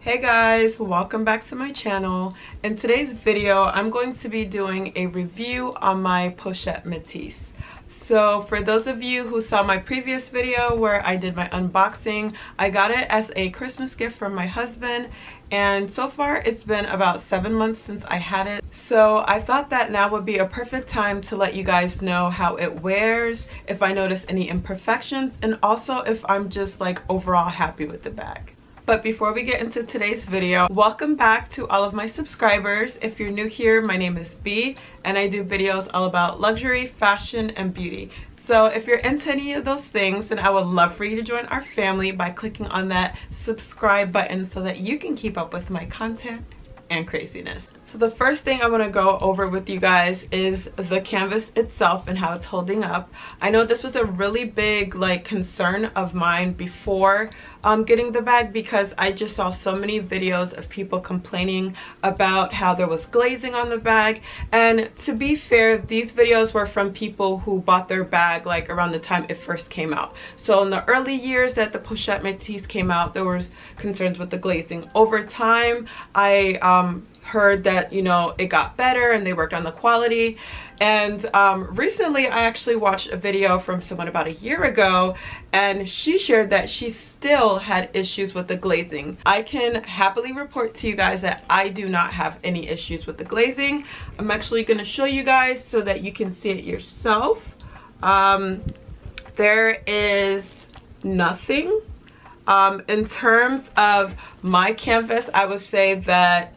Hey guys, welcome back to my channel. In today's video, I'm going to be doing a review on my Pochette Métis. So for those of you who saw my previous video where I did my unboxing, I got it as a Christmas gift from my husband, and so far it's been about 7 months since I had it. So I thought that now would be a perfect time to let you guys know how it wears, if I notice any imperfections, and also if I'm just like overall happy with the bag. But before we get into today's video, welcome back to all of my subscribers. If you're new here, my name is B and I do videos all about luxury, fashion, and beauty. So if you're into any of those things, then I would love for you to join our family by clicking on that subscribe button so that you can keep up with my content and craziness. So the first thing I want to go over with you guys is the canvas itself and how it's holding up. I know this was a really big concern of mine before getting the bag, because I just saw so many videos of people complaining about how there was glazing on the bag. And to be fair, these videos were from people who bought their bag around the time it first came out. So in the early years that the Pochette Métis came out, there was concerns with the glazing. Over time, I heard that, you know, it got better and they worked on the quality. And recently I actually watched a video from someone about a year ago, and she shared that she still had issues with the glazing. I can happily report to you guys that I do not have any issues with the glazing. I'm actually going to show you guys so that you can see it yourself. There is nothing. In terms of my canvas, I would say that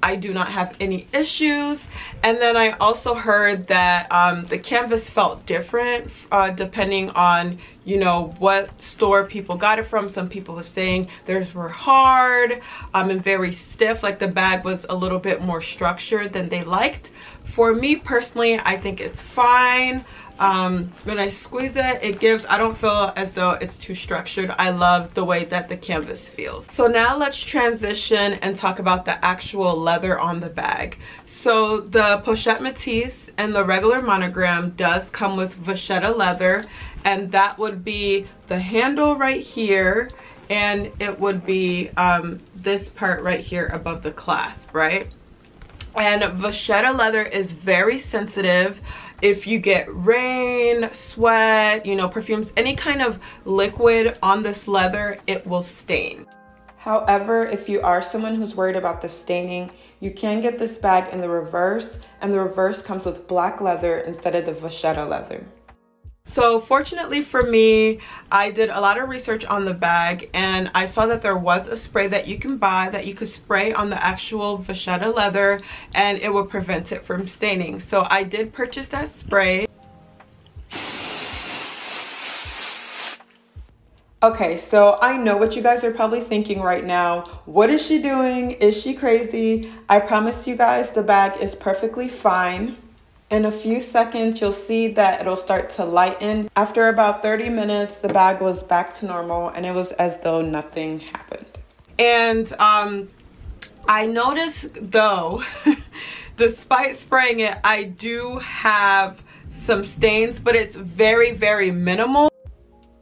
I do not have any issues. And then I also heard that the canvas felt different depending on, you know, what store people got it from. Some people were saying theirs were hard and very stiff, like the bag was a little bit more structured than they liked. For me personally, I think it's fine. When I squeeze it, it gives, I don't feel as though it's too structured. I love the way that the canvas feels. So now let's transition and talk about the actual leather on the bag. So the Pochette Métis and the regular monogram does come with vachetta leather, and that would be the handle right here, and it would be this part right here above the clasp, right? And vachetta leather is very sensitive. If you get rain, sweat, you know, perfumes, any kind of liquid on this leather, it will stain. However, if you are someone who's worried about the staining, you can get this bag in the reverse, and the reverse comes with black leather instead of the vachetta leather. So fortunately for me, I did a lot of research on the bag, and I saw that there was a spray that you can buy that you could spray on the actual vachetta leather and it would prevent it from staining. So I did purchase that spray. Okay, so I know what you guys are probably thinking right now. What is she doing? Is she crazy? I promise you guys the bag is perfectly fine. In a few seconds, you'll see that it'll start to lighten. After about 30 minutes, the bag was back to normal and it was as though nothing happened. And I noticed though, despite spraying it, I do have some stains, but it's very, very minimal.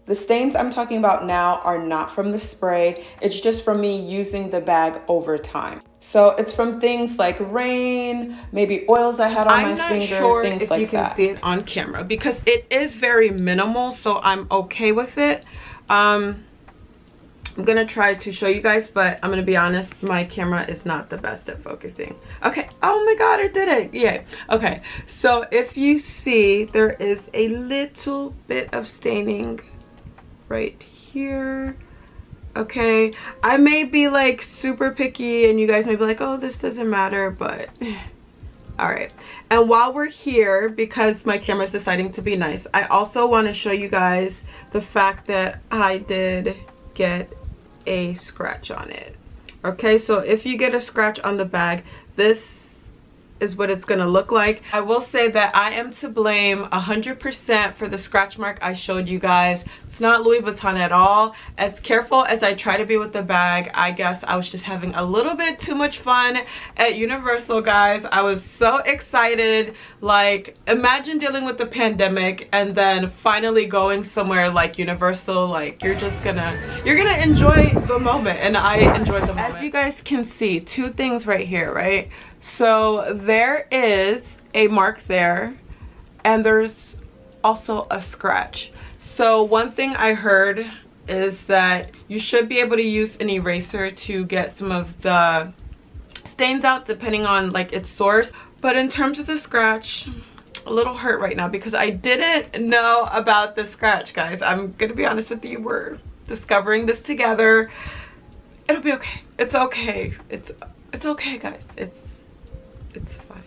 The stains I'm talking about now are not from the spray. It's just from me using the bag over time. So it's from things like rain, maybe oils I had on my finger, sure things like that. I'm not sure if you can see it on camera because it is very minimal, so I'm okay with it. I'm gonna try to show you guys, but I'm gonna be honest, my camera is not the best at focusing. Okay, oh my god, it did it, yay. Okay, so if you see, there is a little bit of staining right here. Okay, I may be like super picky and you guys may be like, oh, this doesn't matter, but all right. And while we're here, because my camera is deciding to be nice, I also want to show you guys the fact that I did get a scratch on it. Okay, so if you get a scratch on the bag, this is what it's gonna look like. I will say that I am to blame 100% for the scratch mark I showed you guys. It's not Louis Vuitton at all. As careful as I try to be with the bag, I guess I was just having a little bit too much fun at Universal, guys. I was so excited. Like, imagine dealing with the pandemic and then finally going somewhere like Universal. Like, you're gonna enjoy the moment, and I enjoyed the moment. As you guys can see, two things right here, right? So there is a mark there, and there's also a scratch. So one thing I heard is that you should be able to use an eraser to get some of the stains out depending on like its source. But in terms of the scratch, a little hurt right now because I didn't know about the scratch, guys. I'm gonna be honest with you, we're discovering this together. It'll be okay. It's okay. It's okay, guys. It's fine.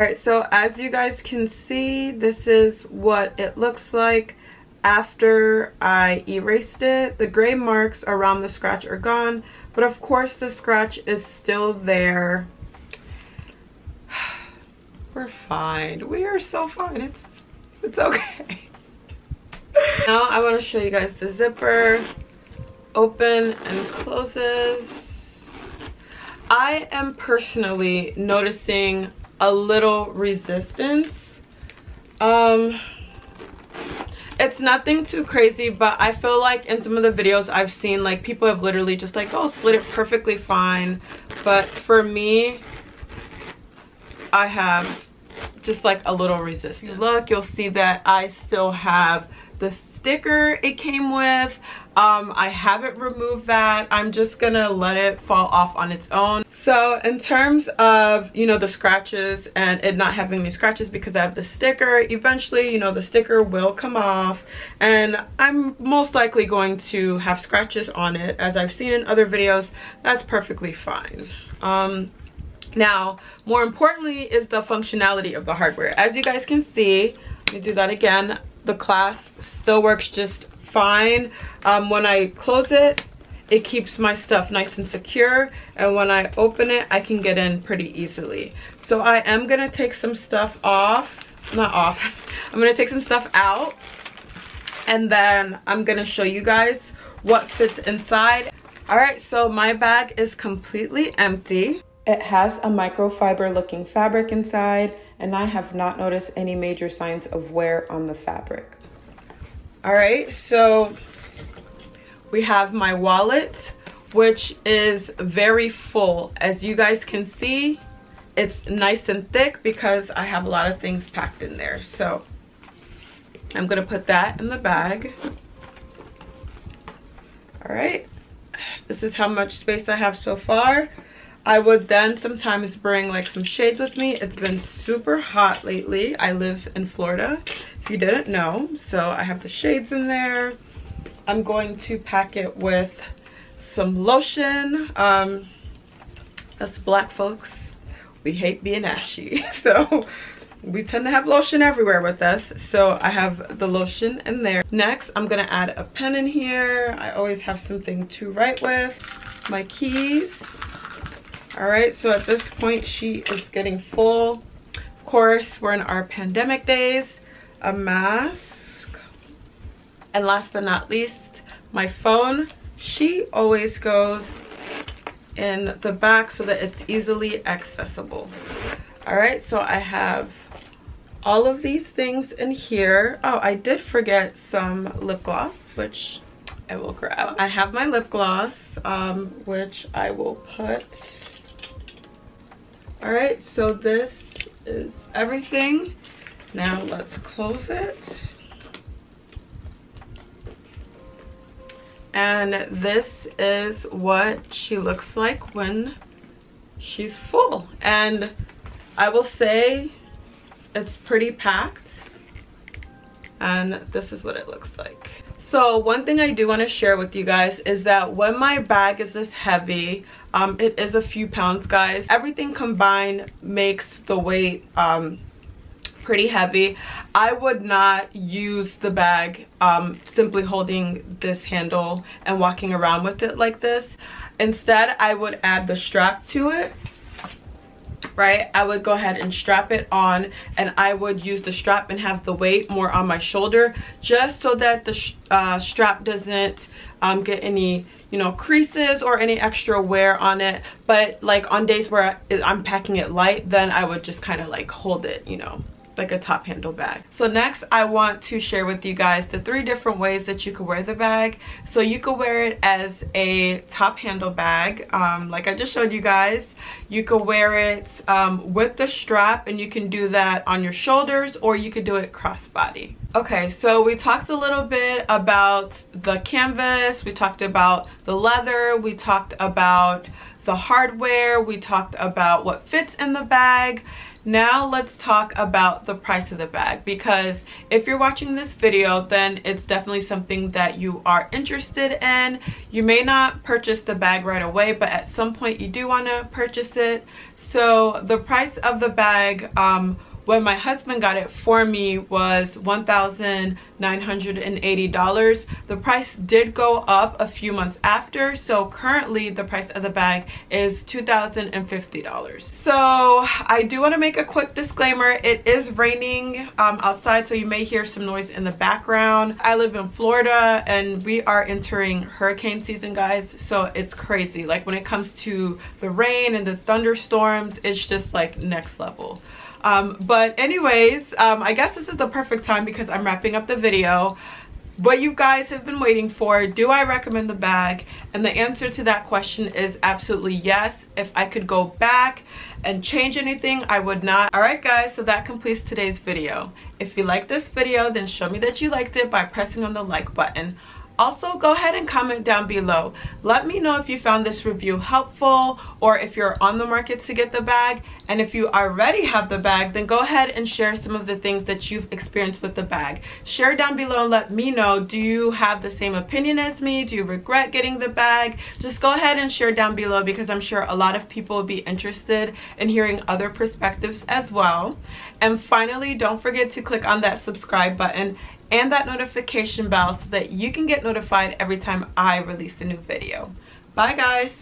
All right, so as you guys can see, this is what it looks like after I erased it. The gray marks around the scratch are gone, but of course the scratch is still there. We're fine. We are so fine. It's okay. Now I want to show you guys the zipper. Open and closes. I am personally noticing a little resistance. It's nothing too crazy, but I feel like in some of the videos I've seen, like, people have literally just like, oh, slid it perfectly fine. But for me, I have just like a little resistance. Look, you'll see that I still have the sticker it came with. I haven't removed that. I'm just gonna let it fall off on its own. So in terms of, you know, the scratches and it not having any scratches because I have the sticker, eventually, you know, the sticker will come off and I'm most likely going to have scratches on it. As I've seen in other videos, that's perfectly fine. Now, more importantly is the functionality of the hardware. As you guys can see, let me do that again. The clasp still works just fine. When I close it, it keeps my stuff nice and secure, and when I open it, I can get in pretty easily. So I am gonna take some stuff off, not off, I'm gonna take some stuff out, and then I'm gonna show you guys what fits inside. All right, so my bag is completely empty. It has a microfiber looking fabric inside, and I have not noticed any major signs of wear on the fabric. All right, so we have my wallet, which is very full. As you guys can see, it's nice and thick because I have a lot of things packed in there. So I'm gonna put that in the bag. All right, this is how much space I have so far. I would then sometimes bring like some shades with me. It's been super hot lately. I live in Florida, if you didn't know. So I have the shades in there. I'm going to pack it with some lotion. Us black folks, we hate being ashy. So we tend to have lotion everywhere with us. So I have the lotion in there. Next, I'm gonna add a pen in here. I always have something to write with. My keys. All right, so at this point, she is getting full. Of course, we're in our pandemic days. A mask. And last but not least, my phone. She always goes in the back so that it's easily accessible. All right, so I have all of these things in here. Oh, I did forget some lip gloss, which I will grab. I have my lip gloss, which I will put. All right, so this is everything. Now let's close it. And this is what she looks like when she's full. And I will say it's pretty packed. And this is what it looks like. So one thing I do want to share with you guys is that when my bag is this heavy, it is a few pounds, guys. Everything combined makes the weight pretty heavy. I would not use the bag simply holding this handle and walking around with it like this. Instead, I would add the strap to it right, I would go ahead and strap it on, and I would use the strap and have the weight more on my shoulder, just so that the strap doesn't get any, you know, creases or any extra wear on it. But like on days where I'm packing it light, then I would just kind of like hold it, you know, like a top handle bag. So next I want to share with you guys the 3 different ways that you could wear the bag. So you could wear it as a top handle bag, like I just showed you guys. You could wear it with the strap, and you can do that on your shoulders, or you could do it crossbody. Okay, so we talked a little bit about the canvas, we talked about the leather, we talked about the hardware, we talked about what fits in the bag. Now let's talk about the price of the bag, because if you're watching this video, then it's definitely something that you are interested in. You may not purchase the bag right away, but at some point you do want to purchase it. So the price of the bag, when my husband got it for me, was $1,980. The price did go up a few months after, so currently the price of the bag is $2,050. So I do want to make a quick disclaimer. It is raining outside, so you may hear some noise in the background. I live in Florida, and we are entering hurricane season, guys, so it's crazy. Like when it comes to the rain and the thunderstorms, it's just like next level. But anyways, I guess this is the perfect time because I'm wrapping up the video. What you guys have been waiting for, do I recommend the bag? And the answer to that question is absolutely yes. If I could go back and change anything, I would not. Alright guys, so that completes today's video. If you like this video, then show me that you liked it by pressing on the like button. Also, go ahead and comment down below. Let me know if you found this review helpful, or if you're on the market to get the bag. And if you already have the bag, then go ahead and share some of the things that you've experienced with the bag. Share down below and let me know, do you have the same opinion as me? Do you regret getting the bag? Just go ahead and share down below, because I'm sure a lot of people will be interested in hearing other perspectives as well. And finally, don't forget to click on that subscribe button and that notification bell so that you can get notified every time I release a new video. Bye guys.